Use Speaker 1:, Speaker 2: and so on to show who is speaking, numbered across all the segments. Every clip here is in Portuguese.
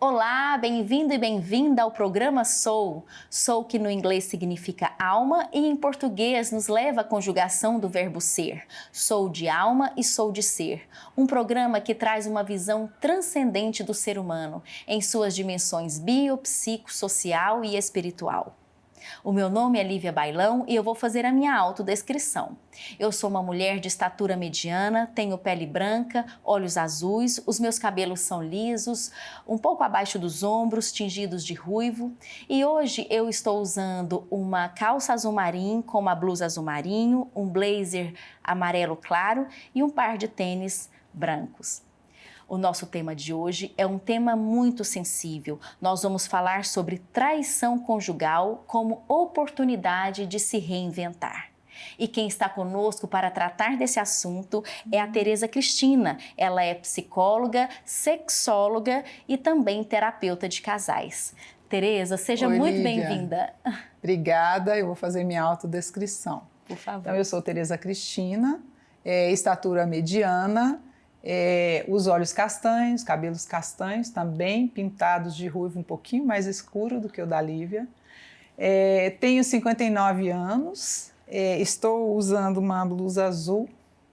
Speaker 1: Olá, bem-vindo e bem-vinda ao programa Sou. Sou, que no inglês significa alma e em português nos leva à conjugação do verbo ser. Sou de alma e sou de ser. Um programa que traz uma visão transcendente do ser humano em suas dimensões bio, psico, social e espiritual. O meu nome é Lívia Bailão e eu vou fazer a minha autodescrição. Eu sou uma mulher de estatura mediana, tenho pele branca, olhos azuis, os meus cabelos são lisos, um pouco abaixo dos ombros, tingidos de ruivo. E hoje eu estou usando uma calça azul marinho com uma blusa azul marinho, um blazer amarelo claro e um par de tênis brancos. O nosso tema de hoje é um tema muito sensível. Nós vamos falar sobre traição conjugal como oportunidade de se reinventar. E quem está conosco para tratar desse assunto é a Tereza Cristina. Ela é psicóloga, sexóloga e também terapeuta de casais. Tereza, seja muito bem-vinda.
Speaker 2: Obrigada, eu vou fazer minha autodescrição.
Speaker 1: Por favor.
Speaker 2: Então, eu sou Tereza Cristina, estatura mediana, os olhos castanhos, cabelos castanhos, também pintados de ruivo um pouquinho mais escuro do que o da Lívia. Tenho 59 anos, estou usando uma blusa azul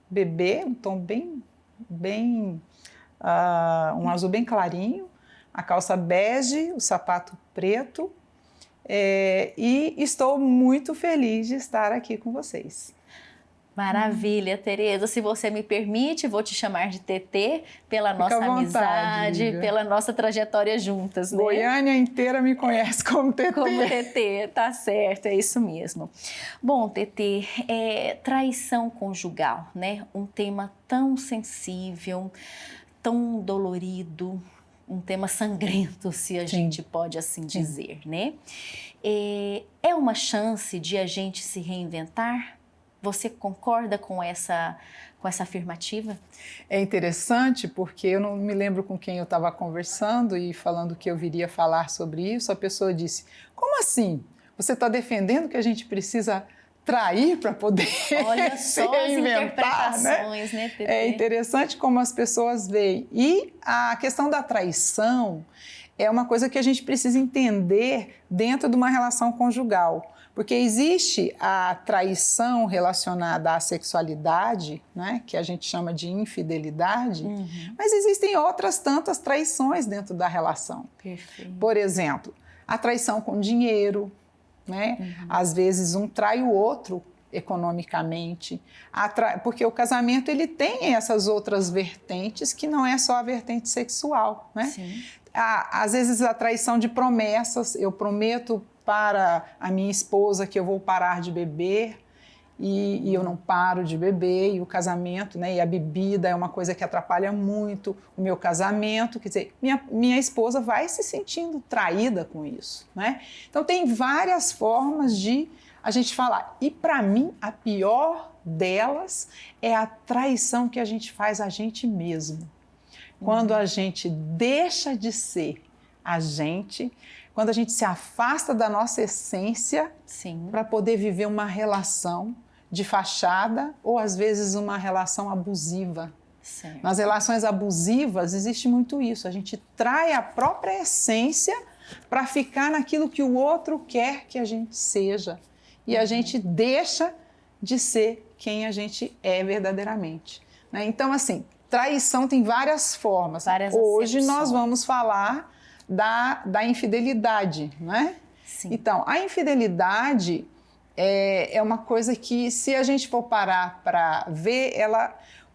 Speaker 2: bebê, um tom um azul bem clarinho, a calça bege, o sapato preto, e estou muito feliz de estar aqui com vocês.
Speaker 1: Maravilha, Tereza. Se você me permite, vou te chamar de TT pela nossa amizade,
Speaker 2: Lívia.
Speaker 1: pela nossa trajetória juntas, né?
Speaker 2: Goiânia inteira me conhece como TT.
Speaker 1: Como TT, tá certo, é isso mesmo. Bom, TT, traição conjugal, né? Um tema tão sensível, tão dolorido, um tema sangrento, se a gente pode assim dizer, né? É uma chance de a gente se reinventar? Você concorda com essa afirmativa?
Speaker 2: É interessante porque eu não me lembro com quem eu estava conversando e falando que eu viria falar sobre isso. A pessoa disse, como assim? Você está defendendo que a gente precisa trair para poder
Speaker 1: Olha
Speaker 2: se
Speaker 1: só as
Speaker 2: reinventar,
Speaker 1: interpretações, né, TT?
Speaker 2: É interessante como as pessoas veem. E a questão da traição é uma coisa que a gente precisa entender dentro de uma relação conjugal. Porque existe a traição relacionada à sexualidade, né, que a gente chama de infidelidade, mas existem outras tantas traições dentro da relação.
Speaker 1: Perfeito.
Speaker 2: Por exemplo, a traição com dinheiro, né? Às vezes um trai o outro economicamente, porque o casamento ele tem essas outras vertentes que não é só a vertente sexual, né?
Speaker 1: Sim.
Speaker 2: Às vezes a traição de promessas, eu prometo para a minha esposa que eu vou parar de beber e eu não paro de beber, e o casamento, né, e a bebida é uma coisa que atrapalha muito o meu casamento, quer dizer, minha esposa vai se sentindo traída com isso, né? Então tem várias formas de a gente falar, e para mim a pior delas é a traição que a gente faz a gente mesmo. Quando a gente deixa de ser a gente, quando a gente se afasta da nossa essência para poder viver uma relação de fachada ou às vezes uma relação abusiva.
Speaker 1: Certo.
Speaker 2: Nas relações abusivas existe muito isso, a gente trai a própria essência para ficar naquilo que o outro quer que a gente seja e a gente deixa de ser quem a gente é verdadeiramente, né? Então, assim, traição tem várias formas. Hoje nós vamos falar da infidelidade, né?
Speaker 1: Sim.
Speaker 2: Então, a infidelidade é uma coisa que, se a gente for parar para ver,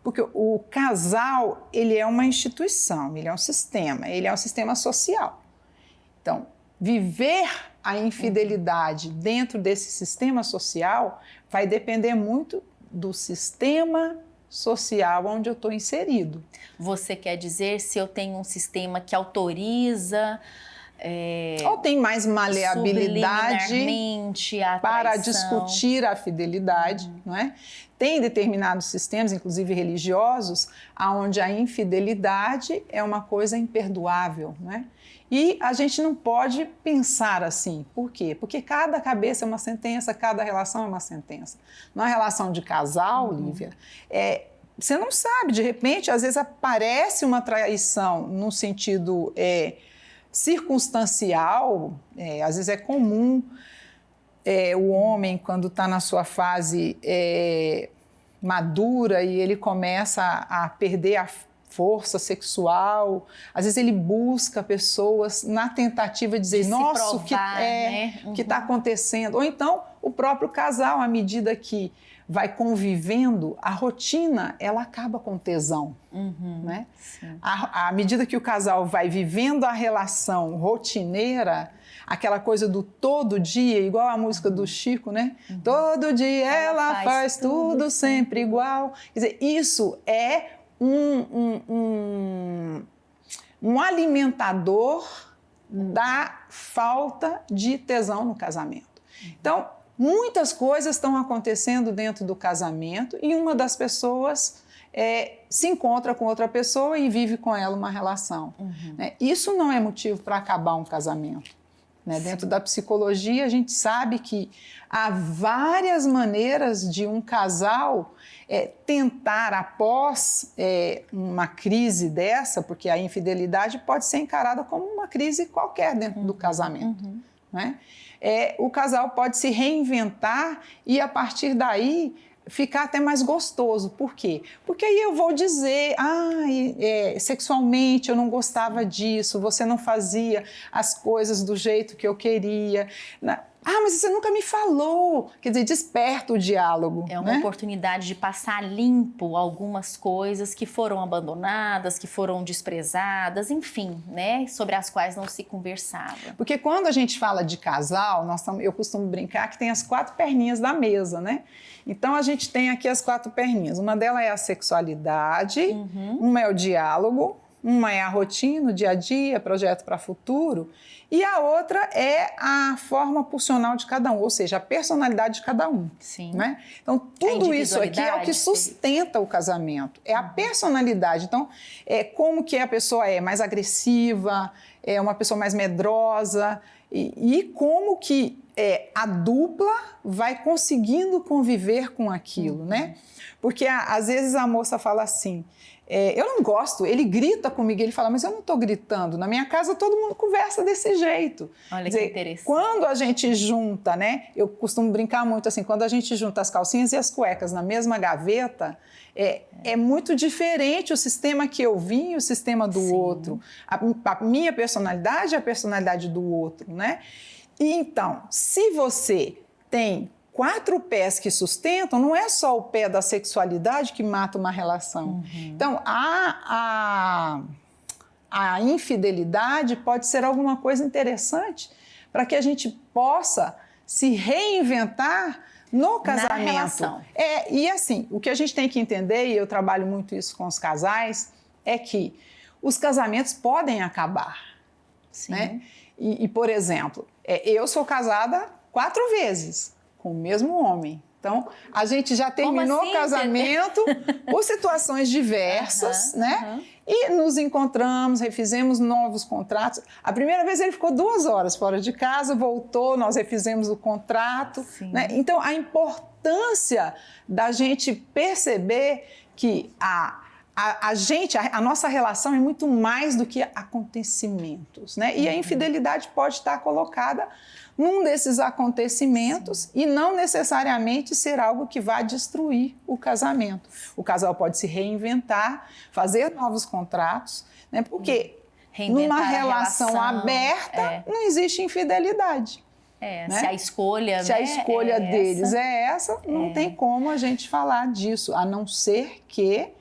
Speaker 2: porque o casal, ele é uma instituição, ele é um sistema social. Então, viver a infidelidade dentro desse sistema social vai depender muito do sistema social onde eu estou inserido.
Speaker 1: Você quer dizer se eu tenho um sistema que autoriza...
Speaker 2: ou tem mais maleabilidade para discutir a fidelidade, não é? Tem determinados sistemas, inclusive religiosos, onde a infidelidade é uma coisa imperdoável, né? E a gente não pode pensar assim. Por quê? Porque cada cabeça é uma sentença, cada relação é uma sentença. Na relação de casal, Lívia, você não sabe, de repente, às vezes aparece uma traição no sentido circunstancial, às vezes é comum o homem, quando está na sua fase madura e ele começa a perder a força sexual, às vezes ele busca pessoas na tentativa de dizer, nossa, o que está acontecendo? Ou então o próprio casal, à medida que vai convivendo, a rotina, ela acaba com tesão, né? À medida que o casal vai vivendo a relação rotineira, aquela coisa do todo dia, igual a música do Chico, né? Todo dia ela faz tudo sempre igual. Quer dizer, isso é um alimentador da falta de tesão no casamento. Então, muitas coisas estão acontecendo dentro do casamento e uma das pessoas se encontra com outra pessoa e vive com ela uma relação. Né? Isso não é motivo para acabar um casamento. Né? Dentro da psicologia, a gente sabe que há várias maneiras de um casal tentar, após uma crise dessa, porque a infidelidade pode ser encarada como uma crise qualquer dentro do casamento. Né? O casal pode se reinventar e, a partir daí, ficar até mais gostoso. Por quê? Porque aí eu vou dizer, sexualmente eu não gostava disso, você não fazia as coisas do jeito que eu queria. Mas você nunca me falou. Quer dizer, desperta o diálogo.
Speaker 1: É uma oportunidade de passar limpo algumas coisas que foram abandonadas, que foram desprezadas, enfim, né? Sobre as quais não se conversava.
Speaker 2: Porque quando a gente fala de casal, eu costumo brincar que tem as 4 perninhas da mesa, né? Então, a gente tem aqui as 4 perninhas. Uma delas é a sexualidade, uma é o diálogo, uma é a rotina, o dia a dia, projeto para futuro, e a outra é a forma pulsional de cada um, ou seja, a personalidade de cada um.
Speaker 1: Sim.
Speaker 2: Né? Então, tudo isso aqui é o que sustenta o casamento, é a personalidade. Então, como que a pessoa é mais agressiva, é uma pessoa mais medrosa, e como que a dupla vai conseguindo conviver com aquilo, né? Porque às vezes a moça fala assim, eu não gosto, ele grita comigo, ele fala, mas eu não estou gritando, na minha casa todo mundo conversa desse jeito.
Speaker 1: Olha que interessante.
Speaker 2: Quando a gente junta, né, eu costumo brincar muito assim, quando a gente junta as calcinhas e as cuecas na mesma gaveta, é muito diferente o sistema que eu vim e o sistema do outro. A minha personalidade é a personalidade do outro, né? E então, se você tem 4 pés que sustentam, não é só o pé da sexualidade que mata uma relação. Então, a infidelidade pode ser alguma coisa interessante para que a gente possa se reinventar no casamento.
Speaker 1: Na relação.
Speaker 2: E assim, o que a gente tem que entender, e eu trabalho muito isso com os casais, é que os casamentos podem acabar.
Speaker 1: Sim.
Speaker 2: Né? E, por exemplo, eu sou casada 4 vezes com o mesmo homem. Então, a gente já terminou o casamento por situações diversas, né? E nos encontramos, refizemos novos contratos. A primeira vez ele ficou 2 horas fora de casa, voltou, nós refizemos o contrato. Né? Então, a importância da gente perceber que a nossa relação é muito mais do que acontecimentos, né? E a infidelidade pode estar colocada num desses acontecimentos e não necessariamente ser algo que vá destruir o casamento. O casal pode se reinventar, fazer novos contratos, né? Porque numa relação aberta não existe infidelidade. Né?
Speaker 1: Se a escolha,
Speaker 2: se a escolha deles é essa, não tem como a gente falar disso, a não ser que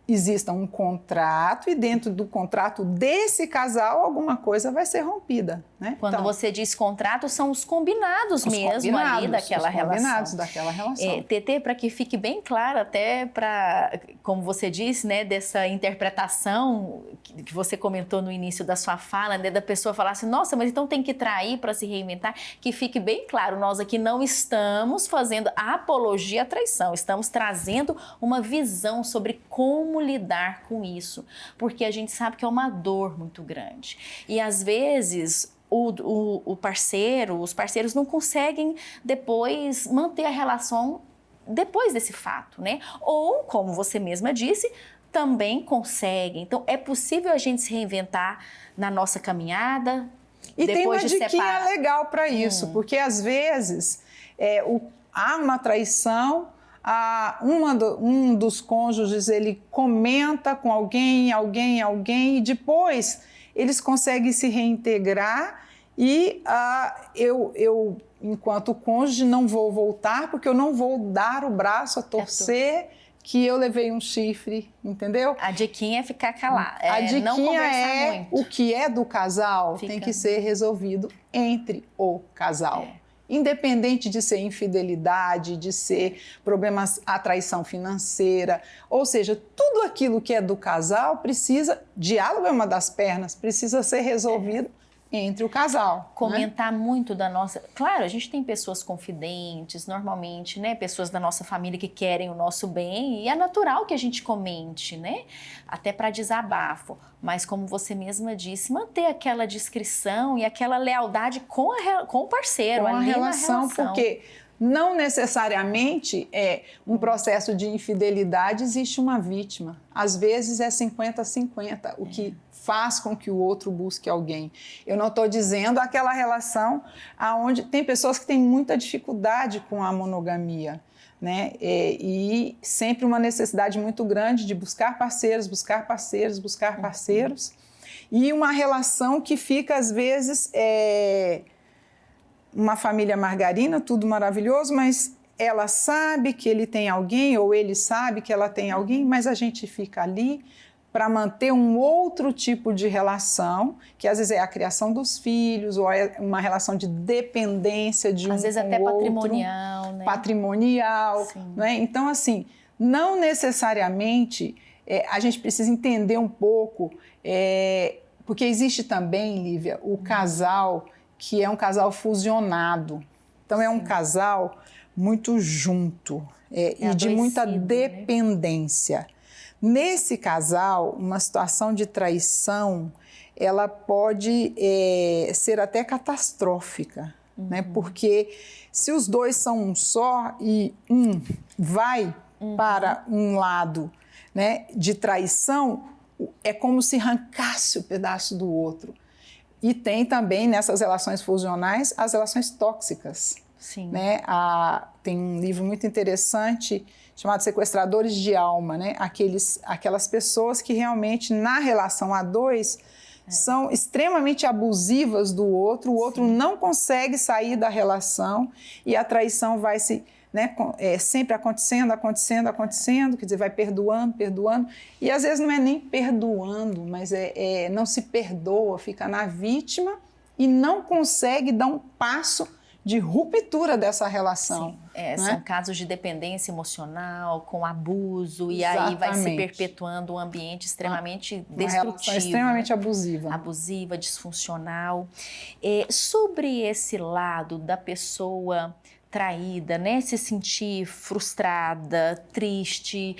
Speaker 2: exista um contrato e dentro do contrato desse casal alguma coisa vai ser rompida. Né?
Speaker 1: Quando você diz contrato, são os combinados mesmo ali daquela relação. Os combinados
Speaker 2: daquela relação.
Speaker 1: TT, para que fique bem claro até para, como você disse, né, dessa interpretação que você comentou no início da sua fala, né, da pessoa falar assim, nossa, mas então tem que trair para se reinventar, que fique bem claro, nós aqui não estamos fazendo apologia à traição, estamos trazendo uma visão sobre como lidar com isso, porque a gente sabe que é uma dor muito grande. E às vezes o parceiro, os parceiros não conseguem depois manter a relação depois desse fato, né? Ou, como você mesma disse, também conseguem. Então, é possível a gente se reinventar na nossa caminhada
Speaker 2: E tem uma
Speaker 1: depois de
Speaker 2: diquinha
Speaker 1: separar.
Speaker 2: legal para isso, porque às vezes há uma traição, um dos cônjuges ele comenta com alguém, e depois eles conseguem se reintegrar e eu, enquanto cônjuge, não vou voltar porque eu não vou dar o braço a torcer que eu levei um chifre, entendeu?
Speaker 1: A diquinha é ficar calada,
Speaker 2: A diquinha
Speaker 1: não conversar muito.
Speaker 2: O que é do casal tem que ser resolvido entre o casal. Independente de ser infidelidade, de ser problemas, a traição financeira, ou seja, tudo aquilo que é do casal precisa, diálogo é uma das pernas, precisa ser resolvido entre o casal.
Speaker 1: Comentar muito da nossa... Claro, a gente tem pessoas confidentes, normalmente, né? Pessoas da nossa família que querem o nosso bem e é natural que a gente comente, né? Até para desabafo. Mas, como você mesma disse, manter aquela discrição e aquela lealdade com o parceiro,
Speaker 2: com
Speaker 1: ali
Speaker 2: a relação, porque não necessariamente é um processo de infidelidade, existe uma vítima. Às vezes é 50-50, o que faz com que o outro busque alguém. Eu não estou dizendo aquela relação onde tem pessoas que têm muita dificuldade com a monogamia, né? E sempre uma necessidade muito grande de buscar parceiros, e uma relação que fica, às vezes, uma família margarina, tudo maravilhoso, mas ela sabe que ele tem alguém, ou ele sabe que ela tem alguém, mas a gente fica ali para manter um outro tipo de relação, que às vezes é a criação dos filhos, ou é uma relação de dependência de um com o outro.
Speaker 1: Às vezes até patrimonial, né?
Speaker 2: Patrimonial, né? Então, assim, não necessariamente a gente precisa entender um pouco, porque existe também, Lívia, o casal que é um casal fusionado. Então, é um casal muito junto e de muita dependência. Né? Nesse casal, uma situação de traição, ela pode ser até catastrófica, né? Porque se os dois são um só e um vai para um lado, né, de traição, é como se arrancasse o pedaço do outro. E tem também, nessas relações fusionais, as relações tóxicas.
Speaker 1: Sim.
Speaker 2: Né? Tem um livro muito interessante chamado Sequestradores de Alma, né? Aquelas pessoas que realmente, na relação a dois, são extremamente abusivas do outro, o outro não consegue sair da relação e a traição vai sempre acontecendo, quer dizer, vai perdoando, e às vezes não é nem perdoando, mas não se perdoa, fica na vítima e não consegue dar um passo de ruptura dessa relação.
Speaker 1: São casos de dependência emocional, com abuso, e
Speaker 2: Exatamente.
Speaker 1: aí vai se perpetuando um ambiente extremamente destrutivo.
Speaker 2: Uma relação extremamente abusiva.
Speaker 1: Abusiva, disfuncional. Sobre esse lado da pessoa traída, né? Se sentir frustrada, triste,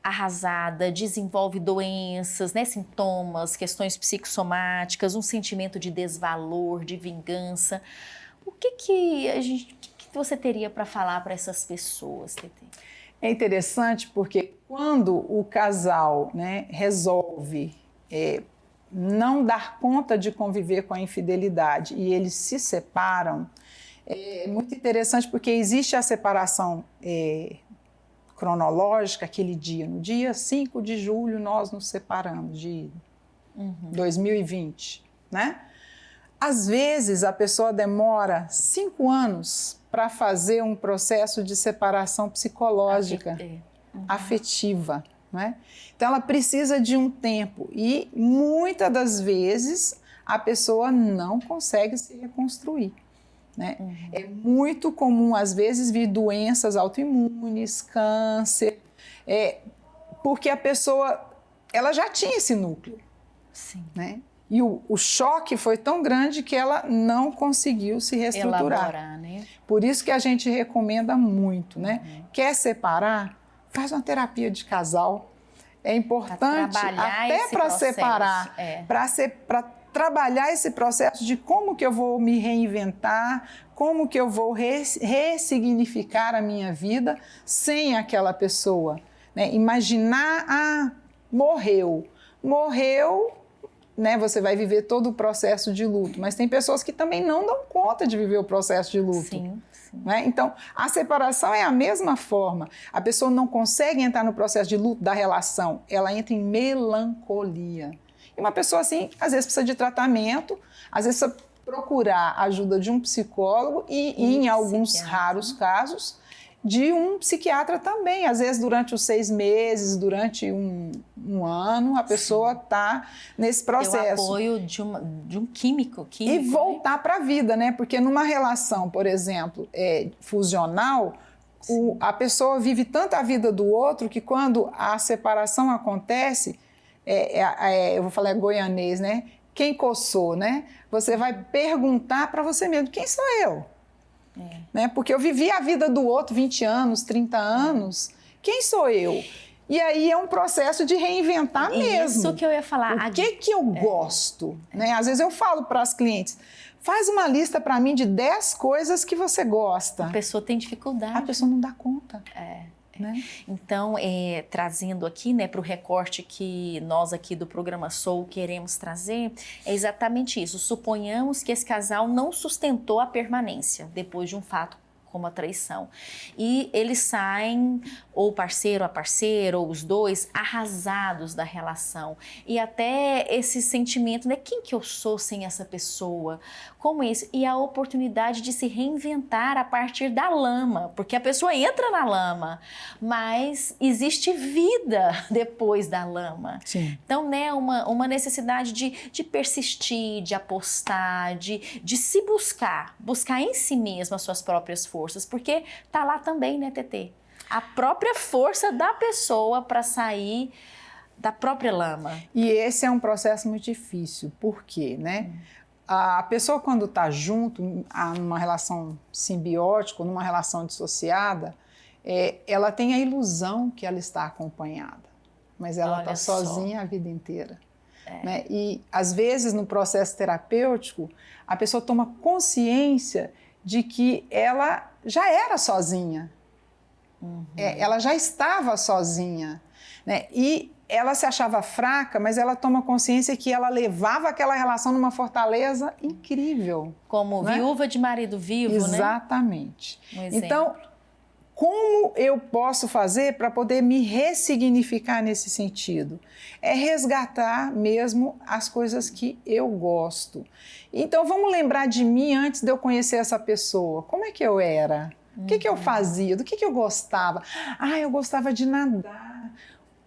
Speaker 1: arrasada, desenvolve doenças, né? Sintomas, questões psicossomáticas, um sentimento de desvalor, de vingança. O que você teria para falar para essas pessoas, Tetê?
Speaker 2: É interessante porque quando o casal, né, resolve não dar conta de conviver com a infidelidade e eles se separam, é muito interessante porque existe a separação cronológica, aquele dia. No dia 5 de julho nós nos separamos, de 2020, né? Às vezes, a pessoa demora 5 anos para fazer um processo de separação psicológica, afetiva. Né? Então, ela precisa de um tempo e, muitas das vezes, a pessoa não consegue se reconstruir. Né? É muito comum, às vezes, vir doenças autoimunes, câncer, porque a pessoa ela já tinha esse núcleo.
Speaker 1: Sim.
Speaker 2: Né? E o choque foi tão grande que ela não conseguiu se reestruturar.
Speaker 1: Elaborar, né?
Speaker 2: Por isso que a gente recomenda muito, né? Quer separar? Faz uma terapia de casal. É importante até para separar, para trabalhar esse processo de como que eu vou me reinventar, como que eu vou ressignificar a minha vida sem aquela pessoa. Né? Imaginar, morreu. Morreu, né, você vai viver todo o processo de luto, mas tem pessoas que também não dão conta de viver o processo de luto.
Speaker 1: Sim.
Speaker 2: Né? Então, a separação é a mesma forma. A pessoa não consegue entrar no processo de luto da relação, ela entra em melancolia. E uma pessoa assim, às vezes precisa de tratamento, às vezes precisa procurar a ajuda de um psicólogo e em alguns raros casos, de um psiquiatra também. Às vezes, durante os 6 meses, durante um ano, a pessoa está nesse processo.
Speaker 1: Ter o apoio de um químico.
Speaker 2: E voltar para a vida, né? Porque numa relação, por exemplo, fusional, a pessoa vive tanto a vida do outro que quando a separação acontece, eu vou falar goianês, né? Quem coçou, né? Você vai perguntar para você mesmo, quem sou eu? Né? Porque eu vivi a vida do outro 20 anos, 30 anos. Quem sou eu? E aí é um processo de reinventar mesmo.
Speaker 1: Isso que eu ia falar.
Speaker 2: O que eu gosto? Né? Às vezes eu falo para as clientes, faz uma lista para mim de 10 coisas que você gosta.
Speaker 1: A pessoa tem dificuldade.
Speaker 2: A pessoa não dá conta. Né?
Speaker 1: Então, trazendo aqui, né, para o recorte que nós aqui do programa Soul queremos trazer, é exatamente isso. Suponhamos que esse casal não sustentou a permanência depois de um fato como a traição. E eles saem, ou parceiro a parceiro, ou os dois, arrasados da relação. E até esse sentimento, né? Quem que eu sou sem essa pessoa? Como isso? E a oportunidade de se reinventar a partir da lama, porque a pessoa entra na lama, mas existe vida depois da lama.
Speaker 2: Sim.
Speaker 1: Então, né, uma necessidade de persistir, de apostar, de se buscar em si mesmo as suas próprias forças, porque tá lá também, né, Tetê? A própria força da pessoa para sair da própria lama.
Speaker 2: E esse é um processo muito difícil, por quê, né? A pessoa quando está junto, numa relação simbiótica, numa relação dissociada, ela tem a ilusão que ela está acompanhada, mas ela está sozinha a vida inteira. Né? E às vezes no processo terapêutico, a pessoa toma consciência de que ela já era sozinha, ela já estava sozinha, né? E ela se achava fraca, mas ela toma consciência que ela levava aquela relação numa fortaleza incrível.
Speaker 1: Como viúva de marido vivo,
Speaker 2: Exatamente.
Speaker 1: Né?
Speaker 2: Então, como eu posso fazer para poder me ressignificar nesse sentido? É resgatar mesmo as coisas que eu gosto. Então, vamos lembrar de mim antes de eu conhecer essa pessoa. Como é que eu era? O que eu fazia? Do que eu gostava? Eu gostava de nadar.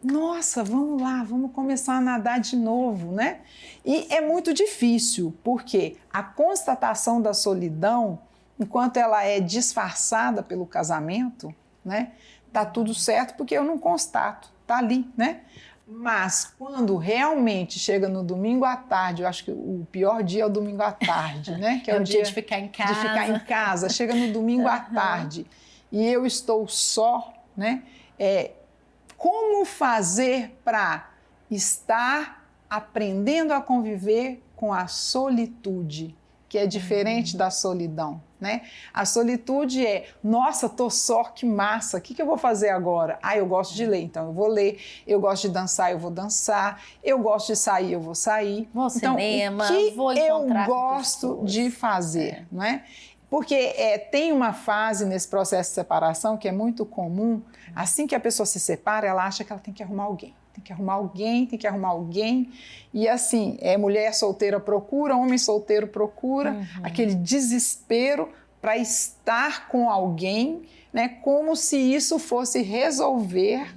Speaker 2: Nossa, vamos lá, vamos começar a nadar de novo, né? E é muito difícil, porque a constatação da solidão, enquanto ela é disfarçada pelo casamento, né? Tá tudo certo porque eu não constato, tá ali, né? Mas quando realmente chega no domingo à tarde, eu acho que o pior dia é o domingo à tarde, né? Que
Speaker 1: é o dia de ficar em casa.
Speaker 2: De ficar em casa, chega no domingo à tarde e eu estou só, né? Como fazer para estar aprendendo a conviver com a solitude, que é diferente da solidão, né? A solitude é, nossa, tô só, que massa, o que eu vou fazer agora? Eu gosto de ler, então eu vou ler, eu gosto de dançar, eu vou dançar, eu gosto de sair, eu vou sair.
Speaker 1: Vou ao cinema, vou
Speaker 2: encontrar com pessoas. Eu gosto de fazer, não é? Porque tem uma fase nesse processo de separação que é muito comum, assim que a pessoa se separa, ela acha que ela tem que arrumar alguém. Tem que arrumar alguém, tem que arrumar alguém. E assim, mulher solteira procura, homem solteiro procura, aquele desespero para estar com alguém, né? Como se isso fosse resolver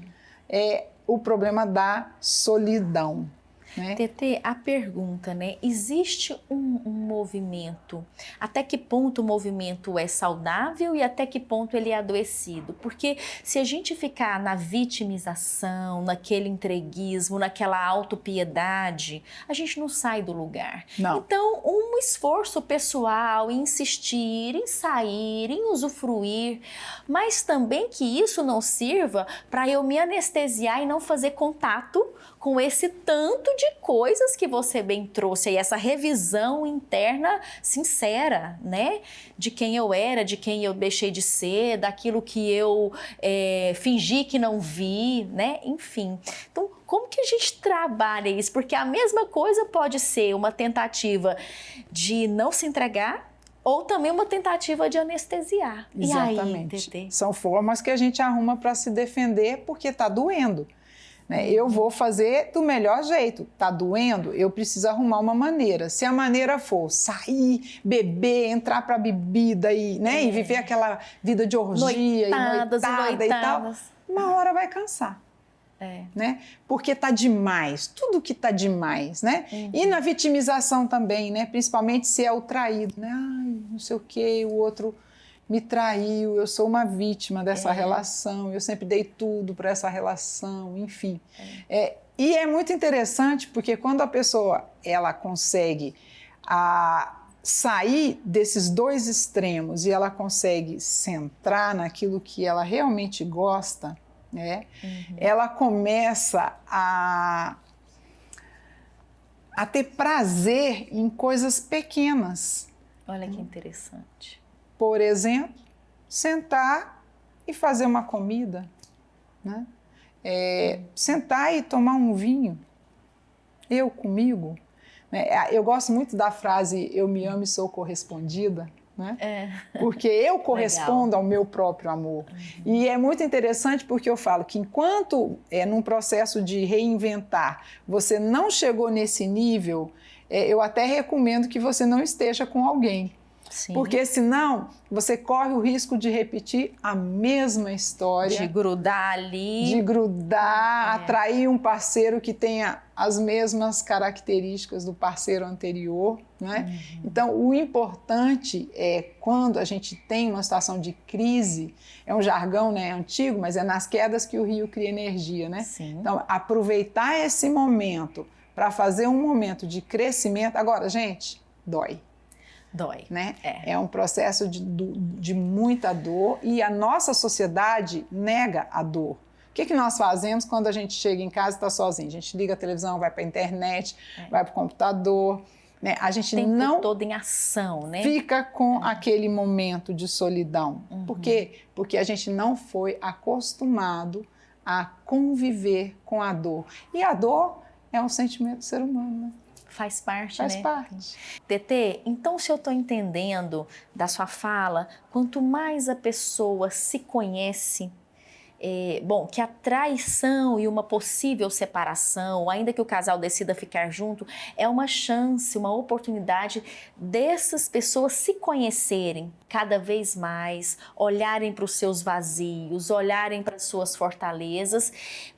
Speaker 2: o problema da solidão. Né?
Speaker 1: Tetê, a pergunta, né? Existe um movimento? Até que ponto o movimento é saudável e até que ponto ele é adoecido? Porque se a gente ficar na vitimização, naquele entreguismo, naquela autopiedade, a gente não sai do lugar.
Speaker 2: Não.
Speaker 1: Então, um esforço pessoal em insistir, em sair, em usufruir, mas também que isso não sirva para eu me anestesiar e não fazer contato com esse tanto de coisas que você bem trouxe aí, essa revisão interna sincera, né? De quem eu era, de quem eu deixei de ser, daquilo que eu fingi que não vi, né? Enfim. Então, como que a gente trabalha isso? Porque a mesma coisa pode ser uma tentativa de não se entregar ou também uma tentativa de anestesiar.
Speaker 2: Exatamente.
Speaker 1: E aí, Tetê?
Speaker 2: São formas que a gente arruma para se defender porque está doendo. Né? Eu vou fazer do melhor jeito. Está doendo? Eu preciso arrumar uma maneira. Se a maneira for sair, beber, entrar para a bebida e viver aquela vida de orgia noitada e tal, uma hora vai cansar. Né? Porque está demais, tudo que está demais, né? E na vitimização também, né? Principalmente se é o traído, né? Ai, não sei o que, o outro me traiu, eu sou uma vítima dessa relação, eu sempre dei tudo para essa relação, enfim. E é muito interessante porque quando a pessoa ela consegue sair desses dois extremos e ela consegue centrar naquilo que ela realmente gosta, né? Ela começa a ter prazer em coisas pequenas.
Speaker 1: Olha que interessante.
Speaker 2: Por exemplo, sentar e fazer uma comida, né? Sentar e tomar um vinho, eu comigo. Né? Eu gosto muito da frase "eu me amo e sou correspondida", né? Porque eu correspondo ao meu próprio amor. E é muito interessante porque eu falo que enquanto num processo de reinventar você não chegou nesse nível, eu até recomendo que você não esteja com alguém.
Speaker 1: Sim.
Speaker 2: Porque senão você corre o risco de repetir a mesma história.
Speaker 1: De grudar ali.
Speaker 2: De grudar, atrair um parceiro que tenha as mesmas características do parceiro anterior, né? Então, o importante é quando a gente tem uma situação de crise, é um jargão, né, antigo, mas é nas quedas que o rio cria energia, né?
Speaker 1: Sim.
Speaker 2: Então, aproveitar esse momento para fazer um momento de crescimento. Agora, gente, dói.
Speaker 1: Dói.
Speaker 2: Né? É um processo de muita dor e a nossa sociedade nega a dor. O que nós fazemos quando a gente chega em casa e está sozinho? A gente liga a televisão, vai para a internet, vai para o computador. Né? A gente não
Speaker 1: todo em ação, né?
Speaker 2: Fica com aquele momento de solidão. Por quê? Porque a gente não foi acostumado a conviver com a dor. E a dor é um sentimento do ser humano, né?
Speaker 1: Faz parte,
Speaker 2: Faz
Speaker 1: né?
Speaker 2: parte.
Speaker 1: Tetê, então se eu estou entendendo da sua fala, quanto mais a pessoa se conhece, que a traição e uma possível separação, ainda que o casal decida ficar junto, é uma chance, uma oportunidade dessas pessoas se conhecerem cada vez mais, olharem para os seus vazios, olharem para as suas fortalezas,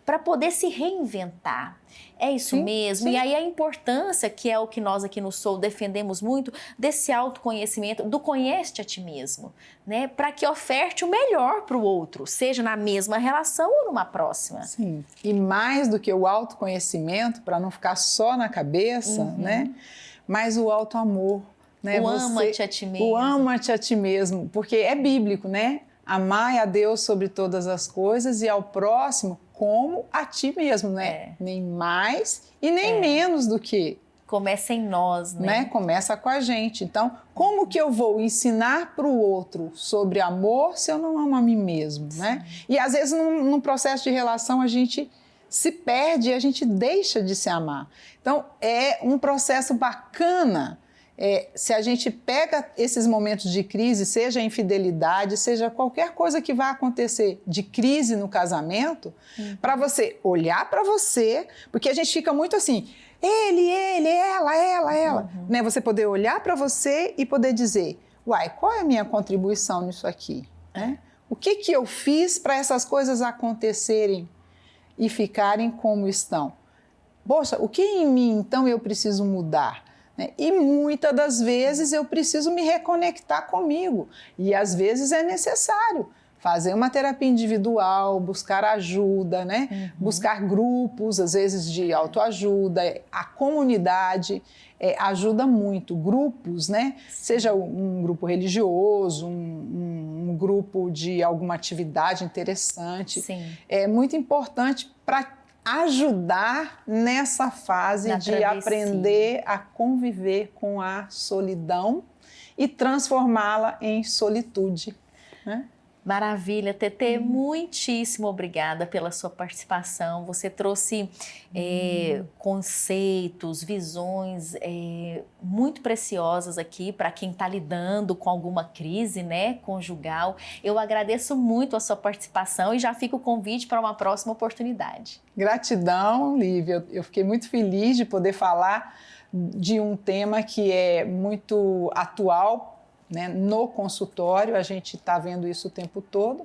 Speaker 1: para poder se reinventar. É isso mesmo? Sim. E aí a importância, que é o que nós aqui no Soul defendemos muito, desse autoconhecimento, do conhece-te a ti mesmo, né? Para que oferte o melhor para o outro, seja na mesma relação ou numa próxima.
Speaker 2: Sim, e mais do que o autoconhecimento, para não ficar só na cabeça, né? Mas o autoamor. Né?
Speaker 1: O ama-te a ti mesmo.
Speaker 2: O ama-te a ti mesmo, porque é bíblico, né? Amai a Deus sobre todas as coisas e ao próximo como a ti mesmo, né? Nem mais e nem menos do que.
Speaker 1: Começa em nós, né?
Speaker 2: Começa com a gente. Então, como que eu vou ensinar para o outro sobre amor se eu não amo a mim mesmo, né? E às vezes num processo de relação a gente se perde e a gente deixa de se amar. Então, é um processo bacana. Se a gente pega esses momentos de crise, seja infidelidade, seja qualquer coisa que vai acontecer de crise no casamento, para você olhar para você, porque a gente fica muito assim, ele, ela, né? Você poder olhar para você e poder dizer, uai, qual é a minha contribuição nisso aqui? Né? O que eu fiz para essas coisas acontecerem e ficarem como estão? Poxa, o que em mim, então, eu preciso mudar? E muitas das vezes eu preciso me reconectar comigo. E às vezes é necessário fazer uma terapia individual, buscar ajuda, né? Buscar grupos, às vezes de autoajuda. A comunidade ajuda muito. Grupos, né? Seja um grupo religioso, um grupo de alguma atividade interessante.
Speaker 1: Sim.
Speaker 2: É muito importante para ajudar nessa fase
Speaker 1: Na
Speaker 2: de
Speaker 1: travessia.
Speaker 2: aprender a conviver com a solidão e transformá-la em solitude, né?
Speaker 1: Maravilha, Tetê, muitíssimo obrigada pela sua participação. Você trouxe conceitos, visões muito preciosas aqui para quem está lidando com alguma crise, né, conjugal. Eu agradeço muito a sua participação e já fica o convite para uma próxima oportunidade.
Speaker 2: Gratidão, Lívia. Eu fiquei muito feliz de poder falar de um tema que é muito atual, né, no consultório. A gente está vendo isso o tempo todo,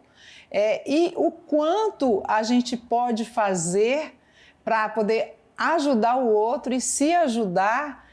Speaker 2: e o quanto a gente pode fazer para poder ajudar o outro e se ajudar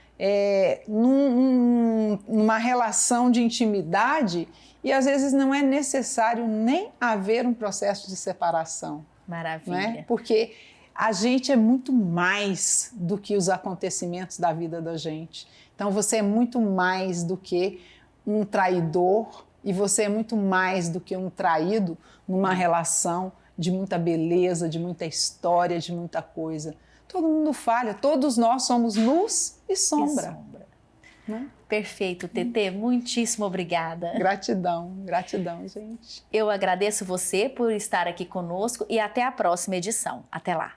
Speaker 2: numa relação de intimidade, e às vezes não é necessário nem haver um processo de separação.
Speaker 1: Maravilha.
Speaker 2: Né? Porque a gente é muito mais do que os acontecimentos da vida da gente. Então você é muito mais do que um traidor, e você é muito mais do que um traído numa relação de muita beleza, de muita história, de muita coisa. Todo mundo falha, todos nós somos luz e sombra. Né?
Speaker 1: Perfeito, Tetê, muitíssimo obrigada.
Speaker 2: Gratidão, gratidão, gente.
Speaker 1: Eu agradeço você por estar aqui conosco e até a próxima edição. Até lá.